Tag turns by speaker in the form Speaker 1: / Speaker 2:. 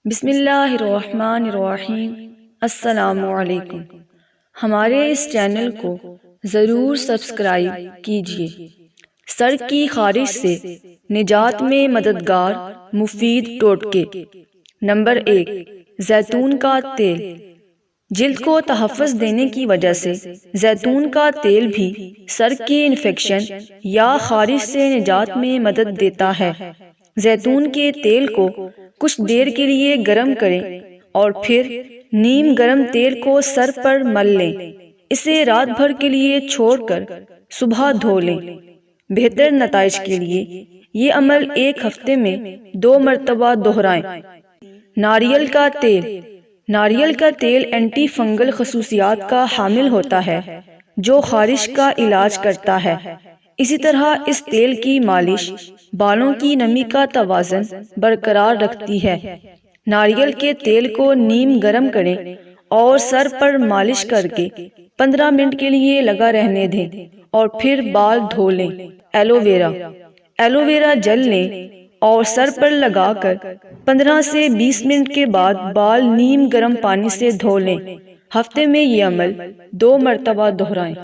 Speaker 1: بسم اللہ الرحمن الرحیم۔ السلام علیکم۔ ہمارے اس چینل کو ضرور سبسکرائب کیجیے۔ سر کی خارش سے نجات میں مددگار مفید ٹوٹکے۔ نمبر 1، زیتون کا تیل۔ جلد کو تحفظ دینے کی وجہ سے زیتون کا تیل بھی سر کی انفیکشن یا خارش سے نجات میں مدد دیتا ہے۔ زیتون کے تیل کو کچھ دیر کے لیے گرم کریں اور پھر نیم گرم تیل کو سر پر مل لیں۔ اسے رات بھر کے لیے چھوڑ کر صبح دھو لیں۔ بہتر نتائج کے لیے یہ عمل ایک ہفتے میں 2 مرتبہ دہرائیں۔ ناریل کا تیل۔ ناریل کا تیل اینٹی فنگل خصوصیات کا حامل ہوتا ہے جو خارش کا علاج کرتا ہے۔ اسی طرح اس تیل کی مالش بالوں کی نمی کا توازن برقرار رکھتی ہے۔ ناریل کے تیل کو نیم گرم کریں اور سر پر مالش کر کے 15 منٹ کے لیے لگا رہنے دیں اور پھر بال دھو لیں۔ Aloe vera. ایلو ویرا جل لیں اور سر پر لگا کر 15 سے 20 منٹ کے بعد بال نیم گرم پانی سے دھو لیں۔ ہفتے میں یہ عمل 2 مرتبہ دہرائیں۔